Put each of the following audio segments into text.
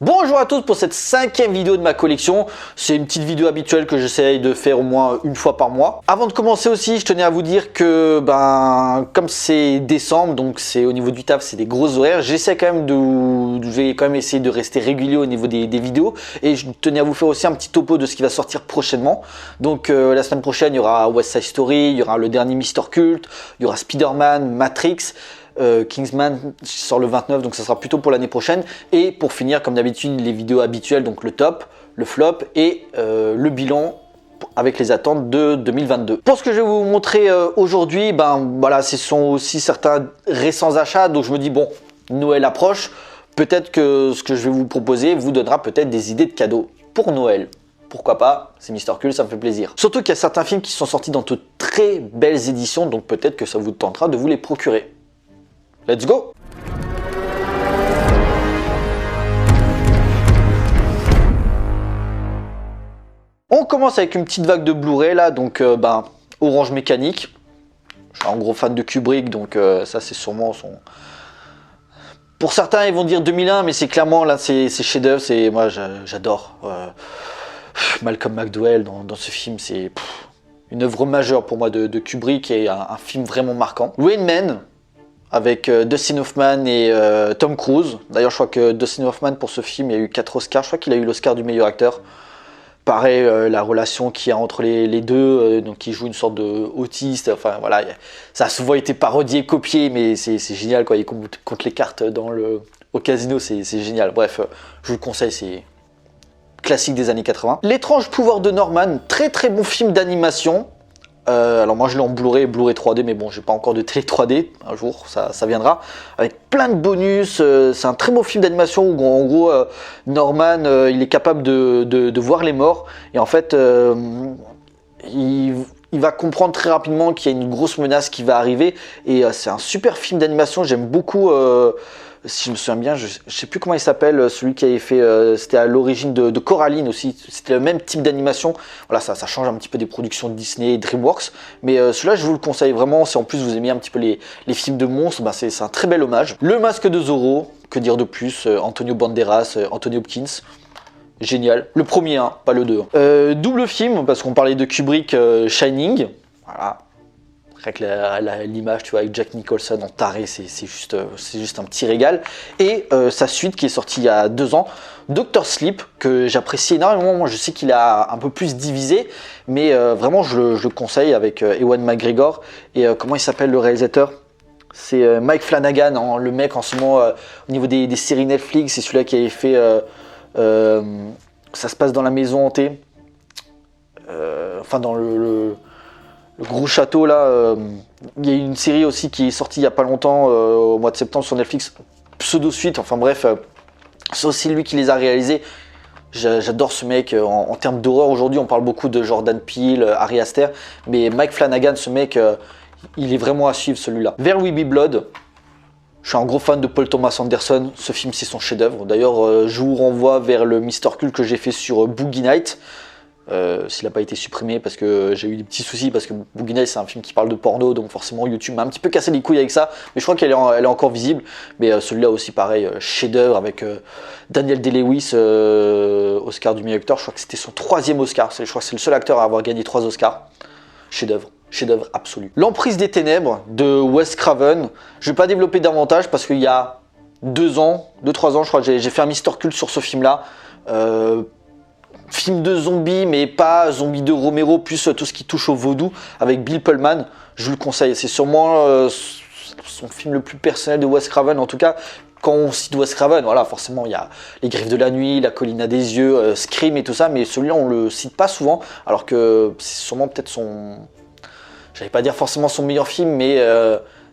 Bonjour à tous pour cette 5e vidéo de ma collection. C'est une petite vidéo habituelle que j'essaye de faire au moins une fois par mois. Avant de commencer aussi, je tenais à vous dire que comme c'est décembre, donc c'est au niveau du taf, c'est des gros horaires. J'essaie quand même je vais quand même essayer de rester régulier au niveau des vidéos. Et je tenais à vous faire aussi un petit topo de ce qui va sortir prochainement. Donc la semaine prochaine, il y aura West Side Story, il y aura le dernier Mr. Cult, il y aura Spider-Man, Matrix. Kingsman sort le 29, donc ça sera plutôt pour l'année prochaine. Et pour finir, comme d'habitude, les vidéos habituelles, donc le top, le flop et le bilan avec les attentes de 2022. Pour ce que je vais vous montrer aujourd'hui, voilà, ce sont aussi certains récents achats. Donc je me dis, bon, Noël approche, peut-être que ce que je vais vous proposer vous donnera peut-être des idées de cadeaux pour Noël. Pourquoi pas, c'est Mr. Cult, ça me fait plaisir. Surtout qu'il y a certains films qui sont sortis dans de très belles éditions, donc peut-être que ça vous tentera de vous les procurer. Let's go! On commence avec une petite vague de Blu-ray là, donc Orange Mécanique. Je suis un gros fan de Kubrick, donc ça c'est sûrement son... Pour certains ils vont dire 2001, mais c'est clairement là, c'est chef-d'œuvre, moi j'adore. Malcolm McDowell dans ce film, c'est une œuvre majeure pour moi de Kubrick et un film vraiment marquant. Rain Man, avec Dustin Hoffman et Tom Cruise. D'ailleurs, je crois que Dustin Hoffman, pour ce film, il a eu 4 Oscars. Je crois qu'il a eu l'Oscar du meilleur acteur. Pareil, la relation qu'il y a entre les deux, donc il joue une sorte de autiste. Enfin, voilà, ça a souvent été parodié, copié, mais c'est génial, quoi. Il compte les cartes au casino, c'est génial. Bref, je vous le conseille, c'est classique des années 80. L'étrange pouvoir de Norman, très très bon film d'animation. Alors moi je l'ai en Blu-ray 3D, mais bon, j'ai pas encore de télé 3D, un jour ça viendra, avec plein de bonus. C'est un très beau film d'animation où en gros Norman il est capable de voir les morts, et en fait il va comprendre très rapidement qu'il y a une grosse menace qui va arriver, et c'est un super film d'animation. J'aime beaucoup, si je me souviens bien, je sais plus comment il s'appelle, celui qui avait fait, c'était à l'origine de Coraline aussi, c'était le même type d'animation. Voilà, ça change un petit peu des productions de Disney et DreamWorks, mais celui-là je vous le conseille vraiment. Si en plus vous aimez un petit peu les films de monstres, c'est un très bel hommage. Le Masque de Zorro, que dire de plus, Antonio Banderas, Anthony Hopkins, génial. Le premier, hein, pas le 2. Double film, parce qu'on parlait de Kubrick, Shining, voilà. Avec l'image, tu vois, avec Jack Nicholson en taré, c'est juste un petit régal. Et sa suite qui est sortie il y a 2 ans, Dr. Sleep, que j'apprécie énormément. Moi, je sais qu'il a un peu plus divisé, mais vraiment, je le conseille, avec Ewan McGregor. Et comment il s'appelle le réalisateur? C'est Mike Flanagan, hein, le mec en ce moment, au niveau des séries Netflix. C'est celui-là qui avait fait... ça se passe dans la maison hantée. Enfin, dans le gros château là, il y a une série aussi qui est sortie il n'y a pas longtemps, au mois de septembre sur Netflix, pseudo suite, enfin bref, c'est aussi lui qui les a réalisés. J'adore ce mec. En termes d'horreur, aujourd'hui on parle beaucoup de Jordan Peele, Ari Aster, mais Mike Flanagan, ce mec, il est vraiment à suivre, celui-là. There Will Be Blood, je suis un gros fan de Paul Thomas Anderson, ce film c'est son chef-d'œuvre. D'ailleurs, je vous renvoie vers le Mr. Cult que j'ai fait sur Boogie Night. S'il n'a pas été supprimé, parce que j'ai eu des petits soucis, parce que Boogie Nights c'est un film qui parle de porno, donc forcément YouTube m'a un petit peu cassé les couilles avec ça, mais je crois qu'elle est encore visible. Mais celui-là aussi pareil, chef-d'œuvre, avec Daniel Day-Lewis, Oscar du meilleur acteur. Je crois que c'était son 3e Oscar, je crois que c'est le seul acteur à avoir gagné 3 Oscars. Chef-d'œuvre absolu. L'Emprise des Ténèbres de Wes Craven, je vais pas développer davantage parce qu'il y a 2 ans, 2-3 ans je crois, j'ai fait un Mr. Cult sur ce film là. Film de zombies, mais pas zombie de Romero, plus tout ce qui touche au vaudou, avec Bill Pullman. Je vous le conseille, c'est sûrement son film le plus personnel de Wes Craven. En tout cas, quand on cite Wes Craven, voilà, forcément il y a Les Griffes de la Nuit, La Colline à des yeux, Scream et tout ça, mais celui-là on le cite pas souvent, alors que c'est sûrement peut-être j'allais pas dire forcément son meilleur film, mais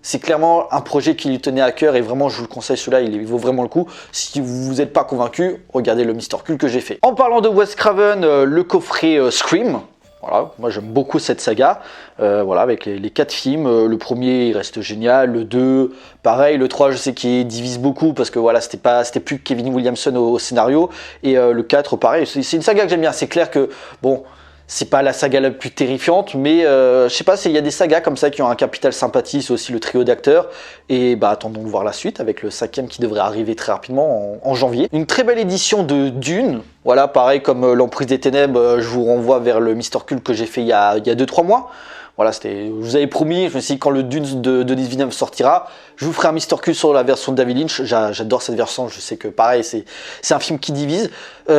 c'est clairement un projet qui lui tenait à cœur, et vraiment je vous le conseille, celui-là il vaut vraiment le coup. Si vous n'êtes pas convaincu, regardez le Mr. Cult que j'ai fait. En parlant de Wes Craven, le coffret Scream, voilà, moi j'aime beaucoup cette saga, voilà, avec les 4 films. Le premier il reste génial, le 2 pareil, le 3 je sais qu'il divise beaucoup parce que voilà, c'était plus Kevin Williamson au scénario, et le 4 pareil, c'est une saga que j'aime bien. C'est clair que bon, C'est pas la saga la plus terrifiante, mais je sais pas, il y a des sagas comme ça qui ont un capital sympathie, c'est aussi le trio d'acteurs. Et bah attendons de voir la suite avec le 5e qui devrait arriver très rapidement en janvier. Une très belle édition de Dune. Voilà, pareil comme l'Emprise des Ténèbres, je vous renvoie vers le Mister Cult que j'ai fait il y a 2-3 mois. Voilà, je vous avais promis, je me suis dit quand le Dune de Denis Villeneuve sortira, je vous ferai un Mister Q sur la version de David Lynch. J'adore cette version, je sais que pareil, c'est un film qui divise.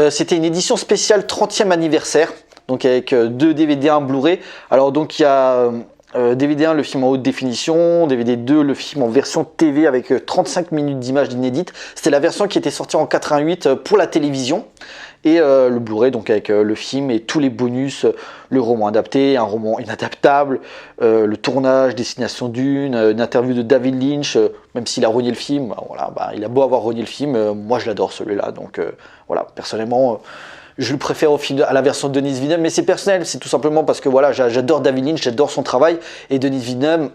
C'était une édition spéciale 30e anniversaire, donc avec 2 DVD, 1 Blu-ray. Alors donc il y a DVD 1, le film en haute définition, DVD 2, le film en version TV avec 35 minutes d'images inédites. C'était la version qui était sortie en 88 pour la télévision. Et le Blu-ray donc avec le film et tous les bonus, le roman adapté, un roman inadaptable, le tournage, Destination Dune, une interview de David Lynch, même s'il a renié le film, il a beau avoir renié le film, moi je l'adore celui-là, donc voilà, personnellement je le préfère au film à la version de Denis Villeneuve, mais c'est personnel, c'est tout simplement parce que voilà, j'adore David Lynch, j'adore son travail, et Denis Villeneuve,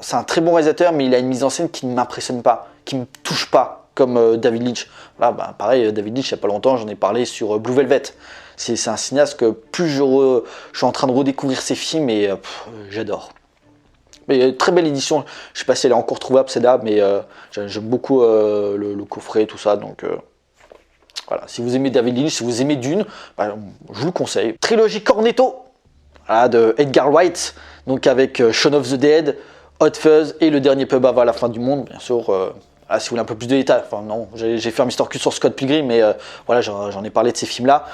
c'est un très bon réalisateur, mais il a une mise en scène qui ne m'impressionne pas, qui ne me touche pas, comme David Lynch. Voilà, pareil, David Lynch, il n'y a pas longtemps, j'en ai parlé sur Blue Velvet. C'est un cinéaste que plus je suis en train de redécouvrir ses films et j'adore. Mais très belle édition, je sais pas si elle est encore trouvable celle-là, mais j'aime beaucoup le coffret, tout ça, donc voilà. Si vous aimez David Lynch, si vous aimez Dune, je vous le conseille. Trilogie Cornetto, voilà, de Edgar Wright, donc avec Shaun of the Dead, Hot Fuzz et Le Dernier Pub avant la fin du monde, bien sûr. Si vous voulez un peu plus de détails, enfin non, j'ai fait un Mister Q sur Scott Pilgrim, mais voilà, j'en ai parlé de ces films-là.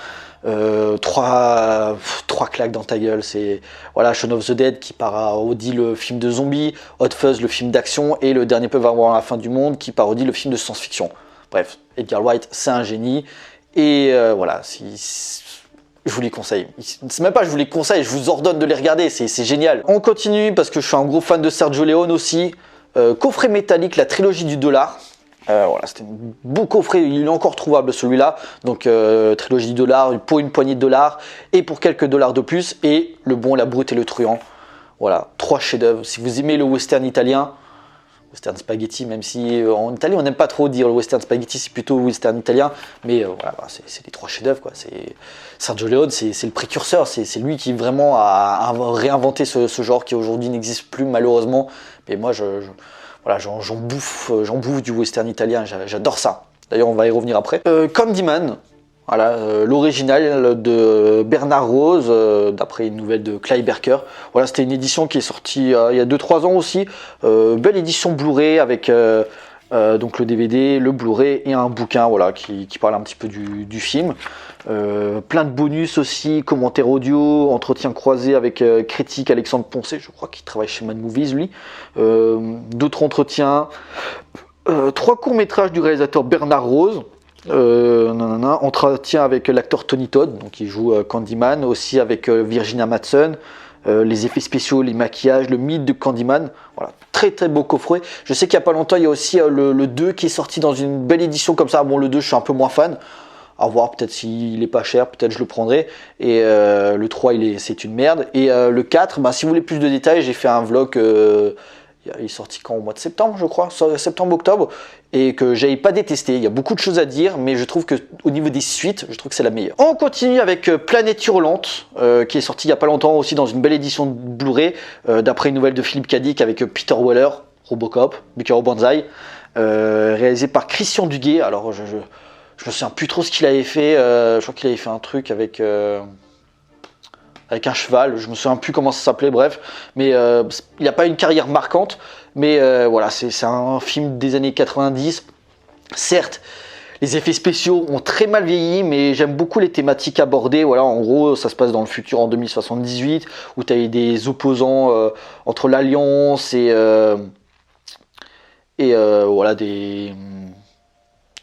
3 claques dans ta gueule, c'est voilà, Shaun of the Dead qui parodie le film de zombies, Hot Fuzz le film d'action et Le Dernier Pub avant la fin du monde qui parodie le film de science-fiction. Bref, Edgar Wright, c'est un génie et voilà, je vous les conseille. C'est même pas je vous les conseille, je vous ordonne de les regarder, c'est génial. On continue parce que je suis un gros fan de Sergio Leone aussi. Coffret métallique, la trilogie du dollar. Voilà, c'était un beau coffret, il est encore trouvable celui-là. Donc trilogie du dollar pour une poignée de dollars et pour quelques dollars de plus. Et Le Bon, la Brute et le Truand. Voilà, 3 chefs-d'œuvre. Si vous aimez le western italien, western spaghetti, même si en Italie on n'aime pas trop dire le western spaghetti, c'est plutôt western italien. Mais voilà, c'est les 3 chefs-d'œuvre quoi. Sergio Leone, c'est le précurseur, c'est lui qui vraiment a réinventé ce genre qui aujourd'hui n'existe plus malheureusement. Mais moi voilà, j'en bouffe du western italien, j'adore ça. D'ailleurs, on va y revenir après. Candyman, voilà, l'original de Bernard Rose, d'après une nouvelle de Clive Barker. Voilà, c'était une édition qui est sortie il y a 2-3 ans aussi. Belle édition Blu-ray avec donc le DVD, le Blu-ray et un bouquin voilà, qui parle un petit peu du film. Plein de bonus aussi, commentaires audio, entretien croisé avec critique Alexandre Poncet, je crois qu'il travaille chez Mad Movies lui. D'autres entretiens, 3 courts-métrages du réalisateur Bernard Rose. Entretien avec l'acteur Tony Todd, donc il joue Candyman, aussi avec Virginia Madsen. Les effets spéciaux, les maquillages, le mythe de Candyman, voilà, très très beau coffret. Je sais qu'il n'y a pas longtemps, il y a aussi le 2 qui est sorti dans une belle édition comme ça. Bon, le 2, je suis un peu moins fan. À voir, peut-être s'il est pas cher, peut-être je le prendrai. Et le 3, c'est une merde. Et le 4, si vous voulez plus de détails, j'ai fait un vlog. Il est sorti quand, au mois de septembre, je crois, septembre-octobre, et que j'avais pas détesté. Il y a beaucoup de choses à dire, mais je trouve que au niveau des suites, je trouve que c'est la meilleure. On continue avec Planète Hurlante, qui est sorti il y a pas longtemps aussi dans une belle édition de Blu-ray, d'après une nouvelle de Philippe Cadic avec Peter Weller, Robocop, Bucaro Banzai, réalisé par Christian Duguay. Alors je me souviens plus trop ce qu'il avait fait. Je crois qu'il avait fait un truc avec un cheval, je me souviens plus comment ça s'appelait, bref, mais il n'a pas une carrière marquante, mais voilà, c'est un film des années 90, certes, les effets spéciaux ont très mal vieilli, mais j'aime beaucoup les thématiques abordées, voilà, en gros, ça se passe dans le futur en 2078, où tu as des opposants entre l'Alliance et voilà,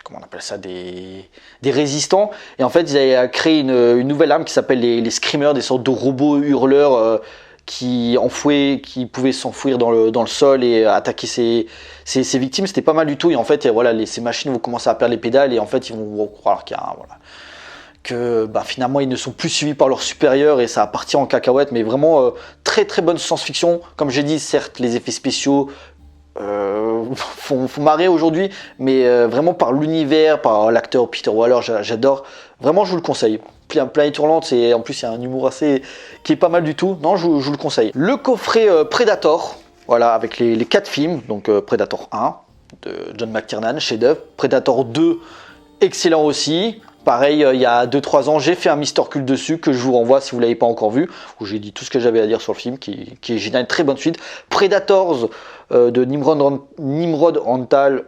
comment on appelle ça, des résistants. Et en fait, ils avaient créé une nouvelle arme qui s'appelle les screamers, des sortes de robots hurleurs qui pouvaient s'enfouir dans le sol et attaquer ses victimes. C'était pas mal du tout. Et en fait, voilà, ces machines vont commencer à perdre les pédales et en fait, ils vont croire que finalement, ils ne sont plus suivis par leurs supérieurs et ça va partir en cacahuète. Mais vraiment, très très bonne science-fiction. Comme j'ai dit, certes, les effets spéciaux font marrer aujourd'hui, mais vraiment par l'univers, par l'acteur Peter Waller, j'adore. Vraiment, je vous le conseille. Planète Hurlante, en plus il y a un humour assez qui est pas mal du tout. Non, je vous le conseille. Le coffret Predator, voilà, avec les 4 films, donc Predator 1 de John McTiernan, chef-d'œuvre. Predator 2, excellent aussi. Pareil, il y a 2-3 ans, j'ai fait un Mister Cult dessus que je vous renvoie si vous ne l'avez pas encore vu, où j'ai dit tout ce que j'avais à dire sur le film, qui est génial, une très bonne suite. Predators de Nimrod Antal,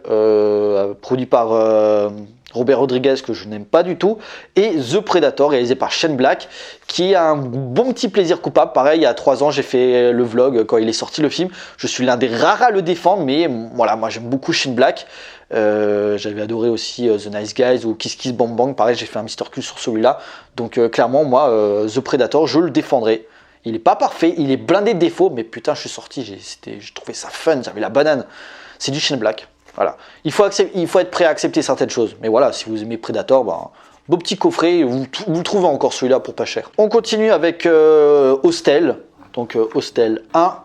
produit par Robert Rodriguez, que je n'aime pas du tout, et The Predator, réalisé par Shane Black, qui a un bon petit plaisir coupable. Pareil, il y a 3 ans, j'ai fait le vlog quand il est sorti le film. Je suis l'un des rares à le défendre, mais voilà, moi j'aime beaucoup Shane Black. J'avais adoré aussi The Nice Guys ou Kiss Kiss Bang Bang. Pareil, j'ai fait un Mister Q sur celui-là. Donc clairement, moi, The Predator, je le défendrai. Il n'est pas parfait, il est blindé de défauts, mais putain, je suis sorti, j'ai trouvé ça fun, j'avais la banane. C'est du Shane Black. Voilà. Il faut être prêt à accepter certaines choses. Mais voilà, si vous aimez Predator, beau petit coffret, vous le trouvez encore celui-là pour pas cher. On continue avec Hostel. Donc Hostel 1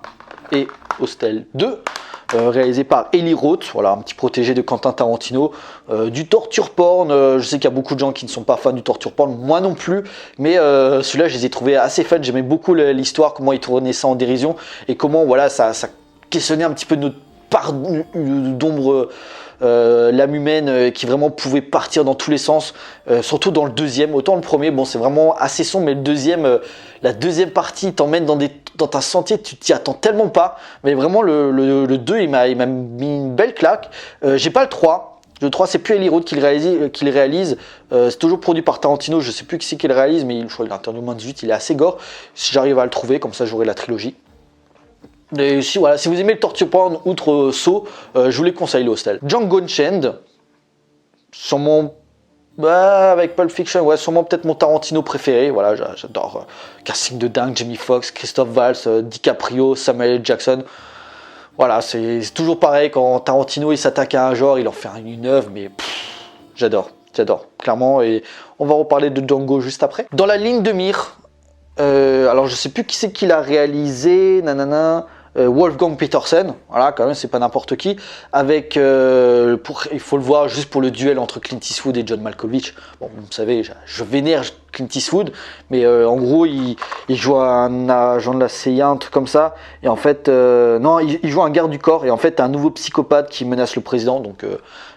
et Hostel 2. Réalisé par Eli Roth, voilà, un petit protégé de Quentin Tarantino, du torture porn. Je sais qu'il y a beaucoup de gens qui ne sont pas fans du torture porn, moi non plus, mais celui-là je les ai trouvés assez fun. J'aimais beaucoup l'histoire, comment ils tournaient ça en dérision et comment voilà ça questionnait un petit peu notre part d'ombre, l'âme humaine qui vraiment pouvait partir dans tous les sens, surtout dans le deuxième. Autant le premier, bon, c'est vraiment assez sombre, mais le deuxième, la deuxième partie t'emmène dans un sentier, tu t'y attends tellement pas. Mais vraiment, le 2, il m'a mis une belle claque. J'ai pas le 3. Le 3, c'est plus Eli Roth qui le réalise. C'est toujours produit par Tarantino. Je sais plus qui c'est qui le réalise, mais je crois qu'il est interdit au moins 18. Il est assez gore. Si j'arrive à le trouver, comme ça, j'aurai la trilogie. Et si vous aimez le torture porn outre Saw, je vous les conseille, le Hostel. Django Unchained, sûrement avec Pulp Fiction, ouais, sûrement peut-être mon Tarantino préféré. Voilà, j'adore casting de dingue, Jamie Foxx, Christophe Waltz, DiCaprio, Samuel L. Jackson. Voilà, c'est toujours pareil, quand Tarantino il s'attaque à un genre, il en fait une œuvre, mais j'adore, clairement. Et on va reparler de Django juste après. Dans la ligne de mire, alors je sais plus qui c'est qui l'a réalisé, nanana. Wolfgang Petersen, voilà, quand même c'est pas n'importe qui, avec il faut le voir juste pour le duel entre Clint Eastwood et John Malkovich. Bon, vous savez, je vénère Clint Eastwood, mais en gros il joue un agent de la CIA, un truc comme ça, et en fait non, il joue un garde du corps, et en fait un nouveau psychopathe qui menace le président, donc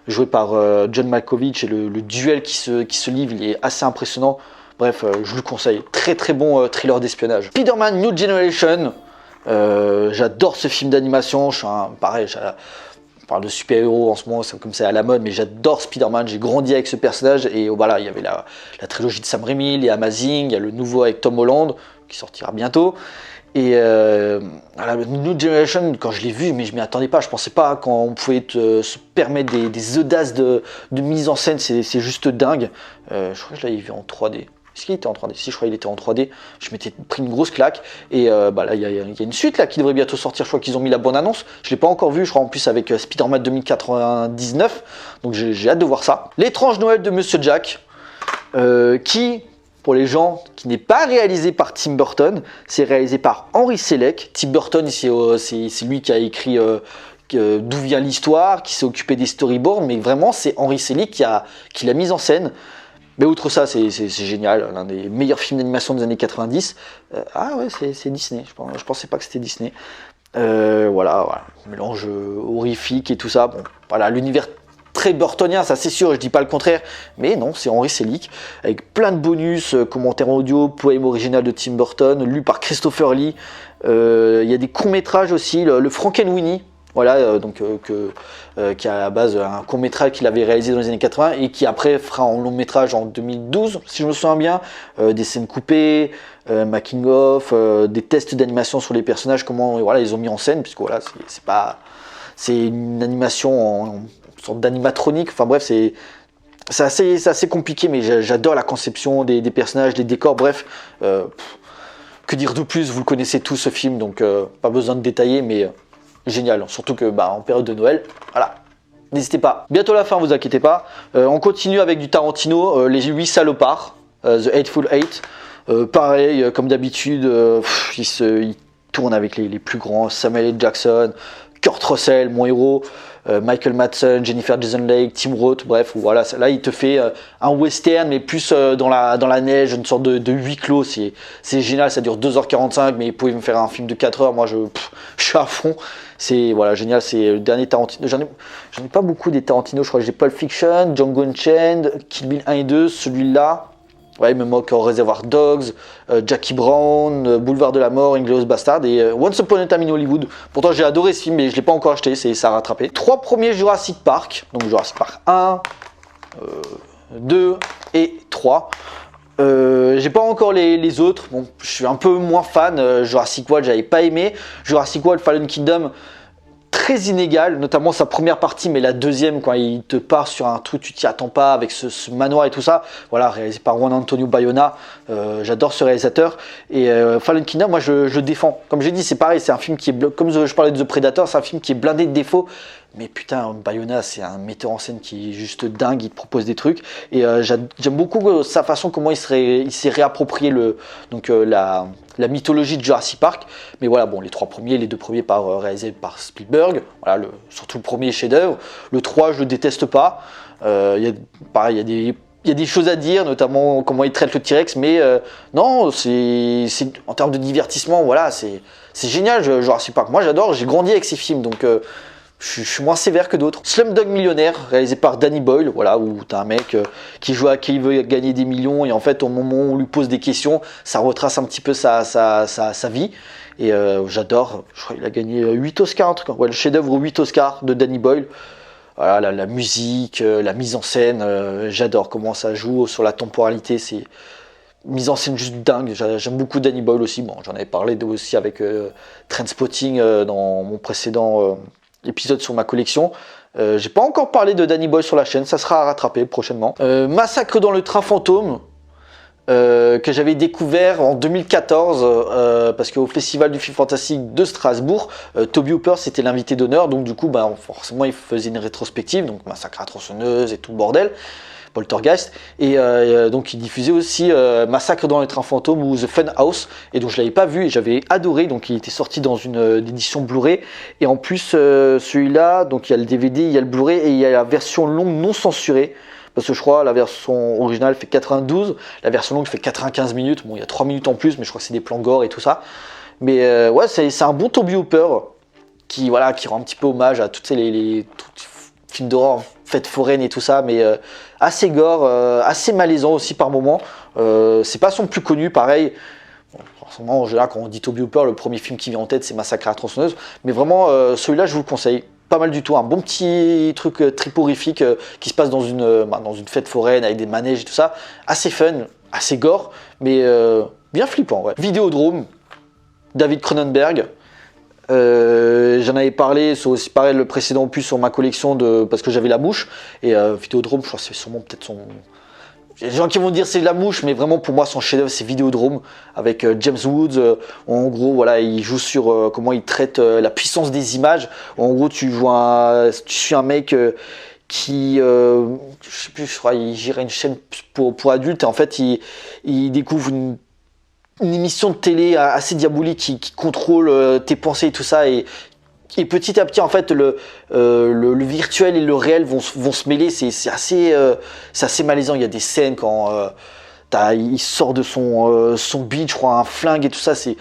joué par John Malkovich, et le duel qui se livre, il est assez impressionnant. Bref, je vous le conseille, très bon thriller d'espionnage. Spider-Man New Generation. J'adore ce film d'animation. Pareil, on parle de super-héros en ce moment, c'est comme c'est à la mode, mais j'adore Spider-Man. J'ai grandi avec ce personnage et voilà, il y avait la trilogie de Sam Raimi, les Amazing, il y a le nouveau avec Tom Holland qui sortira bientôt. Et voilà, New Generation, quand je l'ai vu, mais je m'y attendais pas. Je pensais pas quand on pouvait se permettre des audaces de mise en scène, c'est juste dingue. Je crois que je l'avais vu en 3D. Est-ce qu'il était en 3D? Si, je crois qu'il était en 3D. Je m'étais pris une grosse claque. Et là, il y a une suite là qui devrait bientôt sortir. Je crois qu'ils ont mis la bonne annonce. Je ne l'ai pas encore vu. Je crois en plus avec Spider-Man 2099. Donc j'ai hâte de voir ça. L'étrange Noël de Monsieur Jack. Qui, pour les gens, qui n'est pas réalisé par Tim Burton. C'est réalisé par Henry Selick. Tim Burton, c'est lui qui a écrit d'où vient l'histoire, qui s'est occupé des storyboards. Mais vraiment, c'est Henry Selick qui l'a mise en scène. Mais outre ça, c'est génial, l'un des meilleurs films d'animation des années 90. Ah ouais, c'est Disney, je pensais pas que c'était Disney. Voilà, mélange horrifique et tout ça. Bon, voilà, l'univers très burtonien, ça c'est sûr, je dis pas le contraire. Mais non, c'est Henry Selick, avec plein de bonus, commentaires audio, poème original de Tim Burton, lu par Christopher Lee. Il y a des courts-métrages aussi, le Frankenweenie. Voilà, qui a à la base un court-métrage qu'il avait réalisé dans les années 80 et qui après fera en long-métrage en 2012, si je me souviens bien, des scènes coupées, making-of, des tests d'animation sur les personnages, comment voilà, ils ont mis en scène, puisque voilà, c'est une animation en sorte d'animatronique, enfin bref, c'est assez compliqué, mais j'adore la conception des personnages, des décors, bref. Que dire de plus, vous le connaissez tous ce film, donc pas besoin de détailler, mais génial, surtout que en période de Noël, voilà, n'hésitez pas. Bientôt la fin, vous inquiétez pas. On continue avec du Tarantino, les 8 salopards, The Hateful Eight. Pareil, comme d'habitude, il tourne avec les plus grands, Samuel L. Jackson, Kurt Russell, mon héros, Michael Madsen, Jennifer Jason Leigh, Tim Roth, bref, voilà, là il te fait un western, mais plus dans la neige, une sorte de huis clos, c'est génial, ça dure 2h45, mais ils pouvaient me faire un film de 4h, moi je suis à fond, c'est voilà, génial, c'est le dernier Tarantino, j'en ai pas beaucoup des Tarantino, je crois que j'ai Pulp Fiction, Django Unchained, Kill Bill 1 et 2, celui-là, ouais, il me moque Reservoir Dogs, Jackie Brown, Boulevard de la Mort, Inglourious Bastard et Once Upon a Time in Hollywood. Pourtant j'ai adoré ce film mais je l'ai pas encore acheté, ça a rattrapé. 3 premiers Jurassic Park, donc Jurassic Park 1, 2 et 3. J'ai pas encore les autres, bon, je suis un peu moins fan. Jurassic World j'avais pas aimé, Jurassic World Fallen Kingdom très inégal, notamment sa première partie, mais la deuxième, quand il te part sur un truc, tu t'y attends pas, avec ce manoir et tout ça, voilà, réalisé par Juan Antonio Bayona, j'adore ce réalisateur, et Fallen Kingdom, moi je défends, comme j'ai dit, c'est pareil, c'est un film qui est, comme je parlais de The Predator, c'est un film qui est blindé de défauts, mais putain, Bayona, c'est un metteur en scène qui est juste dingue, il te propose des trucs, et j'aime beaucoup sa façon, comment il s'est réapproprié la mythologie de Jurassic Park, mais voilà, bon, les 3 premiers, les 2 premiers réalisés par Spielberg, voilà, surtout le premier chef-d'œuvre. Le 3, je le déteste pas. Pareil, il y a des choses à dire, notamment comment il traite le T-Rex, mais non, c'est en termes de divertissement, voilà, c'est génial, Jurassic Park. Moi, j'adore, j'ai grandi avec ces films, donc je suis moins sévère que d'autres. Slumdog Millionnaire, réalisé par Danny Boyle, voilà, où t'as un mec qui veut gagner des millions, et en fait, au moment où on lui pose des questions, ça retrace un petit peu sa vie. Et j'adore, je crois qu'il a gagné 8 Oscars, en tout cas, ouais, le chef-d'œuvre 8 Oscars de Danny Boyle. Voilà, la musique, la mise en scène, j'adore comment ça joue sur la temporalité, c'est mise en scène juste dingue. J'aime beaucoup Danny Boyle aussi, bon, j'en avais parlé aussi avec Trainspotting dans mon précédent épisode sur ma collection. J'ai pas encore parlé de Danny Boyle sur la chaîne, ça sera à rattraper prochainement. Massacre dans le train fantôme, que j'avais découvert en 2014 parce qu'au Festival du film fantastique de Strasbourg, Toby Hooper c'était l'invité d'honneur, donc du coup forcément il faisait une rétrospective, donc Massacre à la tronçonneuse et tout le bordel, Poltergeist, et donc il diffusait aussi Massacre dans les trains fantômes ou The Fun House, et donc je l'avais pas vu et j'avais adoré, donc il était sorti dans une édition Blu-ray, et en plus celui-là, donc il y a le DVD, il y a le Blu-ray et il y a la version longue non censurée. Parce que je crois la version originale fait 92, la version longue fait 95 minutes. Bon, il y a 3 minutes en plus, mais je crois que c'est des plans gore et tout ça. Mais ouais, c'est un bon Toby Hooper qui rend un petit peu hommage à tous les films d'horreur, fêtes foraines et tout ça, mais assez gore, assez malaisant aussi par moments. C'est pas son plus connu, pareil. Bon, forcément, en général, quand on dit Toby Hooper, le premier film qui vient en tête, c'est Massacre à la tronçonneuse. Mais vraiment, celui-là, je vous le conseille. Pas mal du tout, un bon petit truc triporifique qui se passe dans une fête foraine avec des manèges et tout ça, assez fun, assez gore, mais bien flippant. Ouais. Vidéodrome, David Cronenberg, j'en avais parlé, c'est aussi pareil le précédent opus sur ma collection parce que j'avais La Mouche, et Vidéodrome, je crois que c'est sûrement peut-être son... Il y a des gens qui vont dire c'est La Mouche, mais vraiment pour moi son chef-d'œuvre c'est Vidéodrome avec James Woods. En gros, voilà, il joue sur comment il traite la puissance des images. En gros, tu suis un mec qui, je sais plus, je crois, il gère une chaîne pour adultes et en fait il découvre une émission de télé assez diabolique qui contrôle tes pensées et tout ça, et petit à petit, en fait, le virtuel et le réel vont se mêler. C'est assez malaisant. Il y a des scènes quand il sort de son beat, je crois, un flingue et tout ça. C'est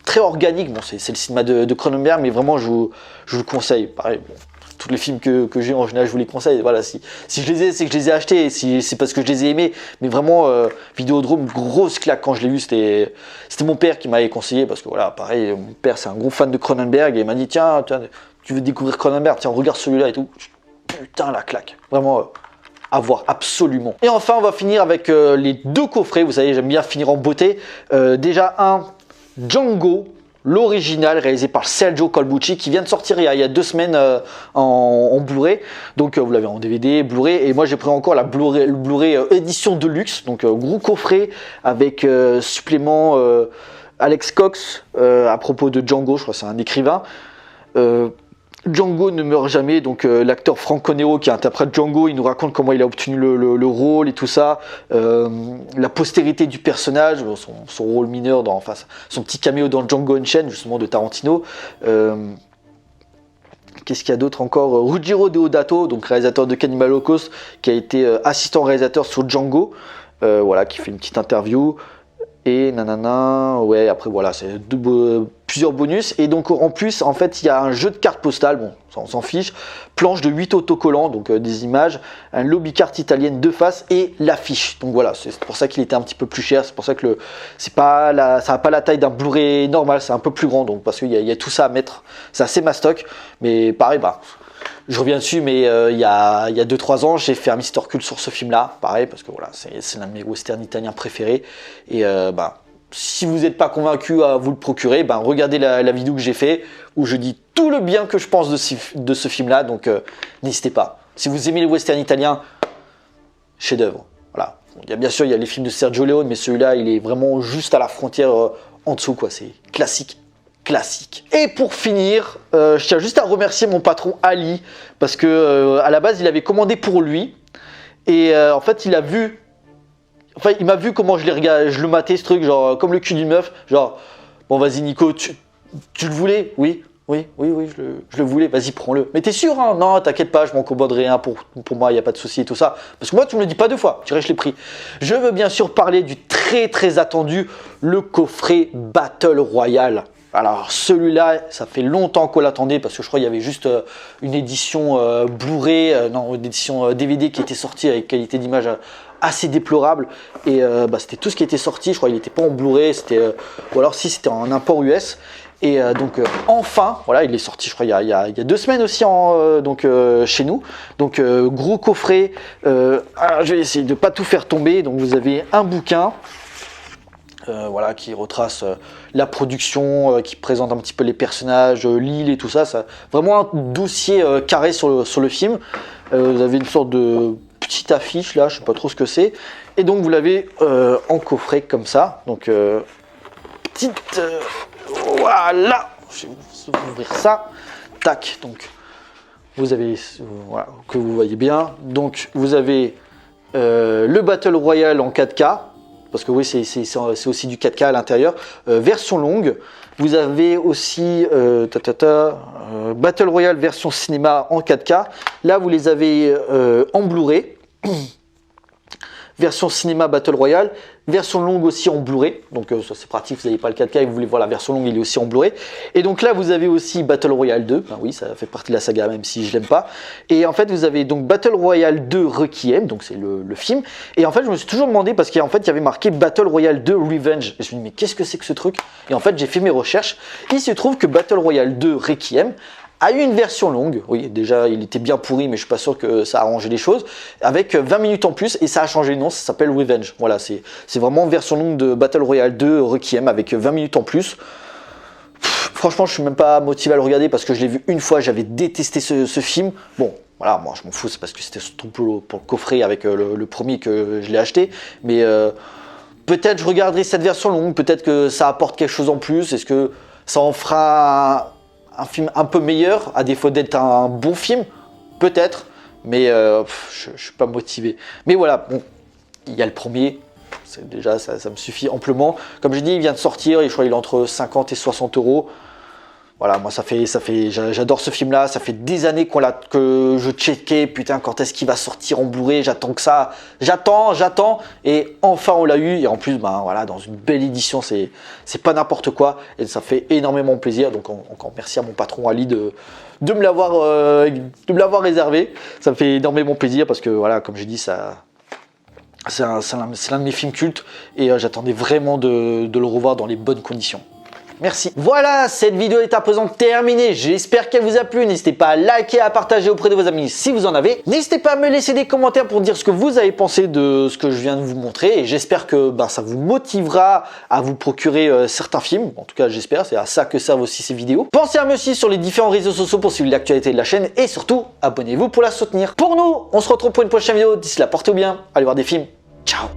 très organique. Bon, c'est le cinéma de Cronenberg, mais vraiment, je vous le conseille. Pareil, bon, tous les films que j'ai, en général, je vous les conseille. Voilà, si je les ai, c'est que je les ai achetés. Et si c'est parce que je les ai aimés. Mais vraiment, Vidéodrome, grosse claque quand je l'ai vu. C'était mon père qui m'avait conseillé. Parce que voilà, pareil, mon père, c'est un gros fan de Cronenberg. Et il m'a dit, tiens, tu veux découvrir Cronenberg, tiens, regarde celui-là et tout. Putain, la claque. Vraiment, à voir, absolument. Et enfin, on va finir avec les 2 coffrets. Vous savez, j'aime bien finir en beauté. Déjà, un Django, l'original réalisé par Sergio Corbucci, qui vient de sortir il y a 2 semaines en Blu-ray. Donc vous l'avez en DVD, Blu-ray, et moi j'ai pris encore la Blu-ray édition de luxe, donc gros coffret avec supplément Alex Cox à propos de Django, je crois que c'est un écrivain. Django ne meurt jamais, donc l'acteur Franco Nero qui interprète Django, il nous raconte comment il a obtenu le rôle et tout ça, la postérité du personnage, son rôle mineur, son petit caméo dans Django Unchained, justement de Tarantino. Qu'est-ce qu'il y a d'autre encore? Ruggiero Deodato, donc réalisateur de Cannibal Holocaust, qui a été assistant réalisateur sur Django, voilà, qui fait une petite interview. Et nanana, ouais, après voilà, c'est plusieurs bonus. Et donc en plus, en fait, il y a un jeu de cartes postales, bon, ça, on s'en fiche, planche de 8 autocollants, donc des images, un lobby carte italienne de face et l'affiche. Donc voilà, c'est pour ça qu'il était un petit peu plus cher, c'est pour ça que ça n'a pas la taille d'un Blu-ray normal, c'est un peu plus grand, donc parce qu'il y a tout ça à mettre, c'est assez mastoc, mais pareil, bah. Je reviens dessus, mais il y a 2-3 ans, j'ai fait un Mister Cult sur ce film-là, pareil, parce que voilà, c'est l'un de mes westerns italiens préférés. Et si vous n'êtes pas convaincu à vous le procurer, regardez la vidéo que j'ai fait, où je dis tout le bien que je pense de ce film-là, donc n'hésitez pas. Si vous aimez les westerns italiens, chef-d'œuvre. Voilà. Bien sûr, il y a les films de Sergio Leone, mais celui-là, il est vraiment juste à la frontière en dessous, quoi. C'est classique. Et pour finir, je tiens juste à remercier mon patron Ali, parce que à la base il avait commandé pour lui, et en fait il m'a vu comment je le matais ce truc, genre comme le cul d'une meuf, genre bon vas-y Nico, tu le voulais? Oui, je le voulais, vas-y prends-le. Mais t'es sûr hein? Non, t'inquiète pas, je m'en commanderai un pour moi, il n'y a pas de souci et tout ça. Parce que moi, tu me le dis pas 2 fois, je l'ai pris. Je veux bien sûr parler du très attendu, le coffret Battle Royale. Alors celui-là, ça fait longtemps qu'on l'attendait parce que je crois qu'il y avait juste une édition Blu-ray, non, une édition DVD qui était sortie avec qualité d'image assez déplorable. Et c'était tout ce qui était sorti, je crois qu'il n'était pas en Blu-ray, ou alors si c'était en import US. Et donc enfin, voilà, il est sorti, je crois, il y a 2 semaines aussi chez nous. Donc gros coffret. Alors, je vais essayer de ne pas tout faire tomber. Donc vous avez un bouquin. Voilà, qui retrace la production, qui présente un petit peu les personnages, l'île et tout ça. Vraiment un dossier carré sur le film. Vous avez une sorte de petite affiche là, je sais pas trop ce que c'est. Et donc vous l'avez en coffret comme ça. Donc petite, voilà. Je vais vous ouvrir ça. Tac. Donc vous avez, voilà, que vous voyez bien. Donc vous avez le Battle Royale en 4K. Parce que oui, c'est aussi du 4K à l'intérieur. Version longue. Vous avez aussi Battle Royale version cinéma en 4K. Là, vous les avez en Blu-ray. Version cinéma Battle Royale. Version longue aussi en Blu-ray. Donc ça c'est pratique, vous n'avez pas le 4K et vous voulez voir la version longue, il est aussi en Blu-ray. Et donc là, vous avez aussi Battle Royale 2. Ben oui, ça fait partie de la saga, même si je l'aime pas. Et en fait, vous avez donc Battle Royale 2 Requiem, donc c'est le film. Et en fait, je me suis toujours demandé, parce qu'en fait, il y avait marqué Battle Royale 2 Revenge. Et je me suis dit, mais qu'est-ce que c'est que ce truc? Et en fait, j'ai fait mes recherches. Il se trouve que Battle Royale 2 Requiem a eu une version longue, oui déjà il était bien pourri mais je suis pas sûr que ça a arrangé les choses, avec 20 minutes en plus et ça a changé le nom, ça s'appelle Revenge. Voilà, c'est vraiment version longue de Battle Royale 2 Requiem avec 20 minutes en plus. Franchement je suis même pas motivé à le regarder parce que je l'ai vu une fois, j'avais détesté ce film. Bon voilà, moi je m'en fous, c'est parce que c'était surtout pour le coffret avec le premier que je l'ai acheté, mais peut-être je regarderai cette version longue, peut-être que ça apporte quelque chose en plus, est-ce que ça en fera un film un peu meilleur, à défaut d'être un bon film, peut-être, mais je suis pas motivé. Mais voilà, bon, il y a le premier, déjà ça me suffit amplement. Comme je dis, il vient de sortir, et je crois qu'il est entre 50 et 60 euros. Voilà, moi j'adore ce film-là, ça fait des années que je checkais, putain, quand est-ce qu'il va sortir en Blu-ray, j'attends que ça, j'attends, et enfin on l'a eu, et en plus, voilà, dans une belle édition, c'est pas n'importe quoi, et ça fait énormément plaisir, donc encore merci à mon patron Ali de me l'avoir réservé, ça me fait énormément plaisir, parce que voilà, comme j'ai dit, c'est l'un de mes films cultes, et j'attendais vraiment de le revoir dans les bonnes conditions. Merci. Voilà, cette vidéo est à présent terminée. J'espère qu'elle vous a plu. N'hésitez pas à liker, à partager auprès de vos amis si vous en avez. N'hésitez pas à me laisser des commentaires pour dire ce que vous avez pensé de ce que je viens de vous montrer. Et j'espère que ça vous motivera à vous procurer certains films. En tout cas, j'espère. C'est à ça que servent aussi ces vidéos. Pensez à me suivre sur les différents réseaux sociaux pour suivre l'actualité de la chaîne. Et surtout, abonnez-vous pour la soutenir. Pour nous, on se retrouve pour une prochaine vidéo. D'ici là, portez-vous bien. Allez voir des films. Ciao.